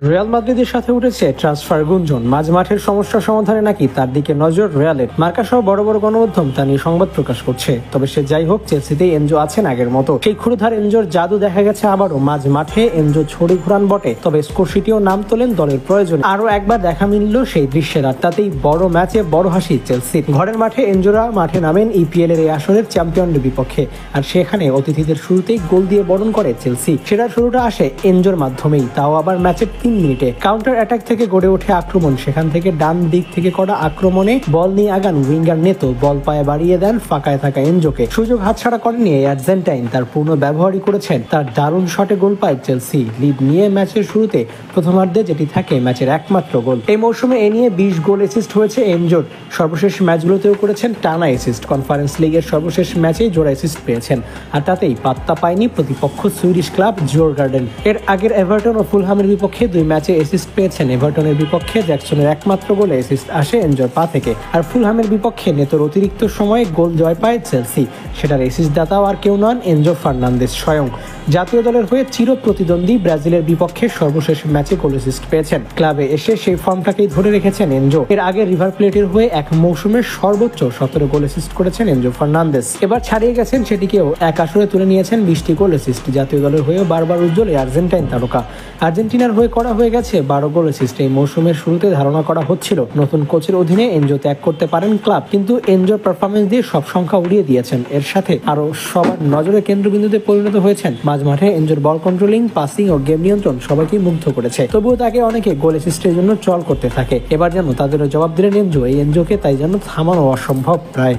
Real মাদ্রিদের সাথে উঠেছে ট্রান্সফার গুঞ্জন। মাঝ মাঠের সমস্যা সমাধানে নাকি তার দিকে নজর রিয়ালের। মার্কা সহ বড় বড় গণমাধ্যম তা নিয়ে সংবাদ প্রকাশ করছে। তবে সে যাই হোক, চেলসিতেই এনজো আছেন আগের মতো। সেই ক্ষুরধার এনজোর জাদু দেখা গেছে আবারও মাঝ মাঠে। এনজো ছড়ি ঘুরান বটে, তবে স্কোরশিটিও নাম তোলেন দলের প্রয়োজনে। আরও একবার দেখা মিলল সেই দৃশ্যের। আর তাতেই বড় ম্যাচে বড় হাসি চেলসির। ঘরের মাঠে এনজোরা মাঠে নামেন ইপিএল এর এই আসরের চ্যাম্পিয়নদের বিপক্ষে। আর সেখানে অতিথিদের শুরুতেই গোল দিয়ে বরণ করে চেলসি। সেটার শুরুটা আসে এনজোর মাধ্যমেই, তাও আবার ম্যাচের 3 মিনিটে। কাউন্টার অ্যাটাক থেকে গড়ে ওঠে আক্রমণ। সেখান থেকে ডান দিক থেকে করা আক্রমণে বল নিয়ে আগান উইঙ্গার নেতো। বল পায়ে বাড়িয়ে দেন ফাঁকায় থাকা এনজোকে। সুযোগ হাতছাড়া করেনি এই আর্জেন্টাইন। তার পূর্ণ ব্যবহারই করেছেন। তার দারুণ শটে গোল পায় চেলসি। লিড নিয়ে ম্যাচের শুরুতে প্রথমার্ধে যেটি থাকে ম্যাচের একমাত্র গোল। এই মৌসুমে এ নিয়ে 20 গোল অ্যাসিস্ট হয়েছে এনজোর। সর্বশেষ ম্যাচগুলোতেও করেছেন টানা অ্যাসিস্ট। কনফারেন্স লিগের সর্বশেষ ম্যাচেই জোড়া অ্যাসিস্ট পেয়েছেন। আর তাতেই পাত্তা পায়নি প্রতিপক্ষ সুইডিশ ক্লাব জিওগার্ডেন। এর আগের এভারটন ও ফুলহামের বিপক্ষে 2 ম্যাচে অ্যাসিস্ট পেয়েছেন। এভারটনের বিপক্ষে জ্যাকসনের একমাত্র গোলে অ্যাসিস্ট আসে এনজোর পা থেকে। আর ফুলহামের বিপক্ষে নেতোর অতিরিক্ত সময়ে গোল জয় পায় চেলসি। সেটার অ্যাসিস্ট দাতাও আর কেউ নন, এনজো ফার্নান্দেস স্বয়ং। জাতীয় দলের হয়ে চির প্রতিদ্বন্দ্বী ব্রাজিলের বিপক্ষে সর্বশেষ ম্যাচে গোল অ্যাসিস্ট পেয়েছেন। ক্লাবে এসে সেই ফর্মটাকেই ধরে রেখেছেন এনজো। এর আগে রিভার প্লেটের হয়ে এক মৌসুমের সর্বোচ্চ 17 গোল অ্যাসিস্ট করেছেন এনজো ফার্নান্দেস। এবার ছাড়িয়ে গেছেন সেটিকেও। এক আসরে তুলে নিয়েছেন 20টি গোল অ্যাসিস্ট। জাতীয় দলের হয়েও বারবার উজ্জ্বল এই আর্জেন্টাইন তারকা। আর্জেন্টিনার হয়ে করা হয়ে গেছে 12 গোল অ্যাসিস্ট। এই মৌসুমের শুরুতে ধারণা করা হচ্ছিল নতুন কোচের অধীনে এনজো ত্যাগ করতে পারেন ক্লাব, কিন্তু এনজোর পারফরমেন্স দিয়ে সব সংখ্যা উড়িয়ে দিয়েছেন। এর সাথে আরো সবার নজরের কেন্দ্রবিন্দুতে পরিণত হয়েছেন। মাঝ মাঠে এনজোর বল কন্ট্রোলিং, পাসিং ও গেম নিয়ন্ত্রণ সবাইকেই মুগ্ধ করেছে। তবুও তাকে অনেকে গোল অ্যাসিস্টের জন্য ট্রল করতে থাকে। এবার যেন তাদেরও জবাব দিলেন এনজো। এই এনজোকে তাই যেন থামানো অসম্ভব প্রায়।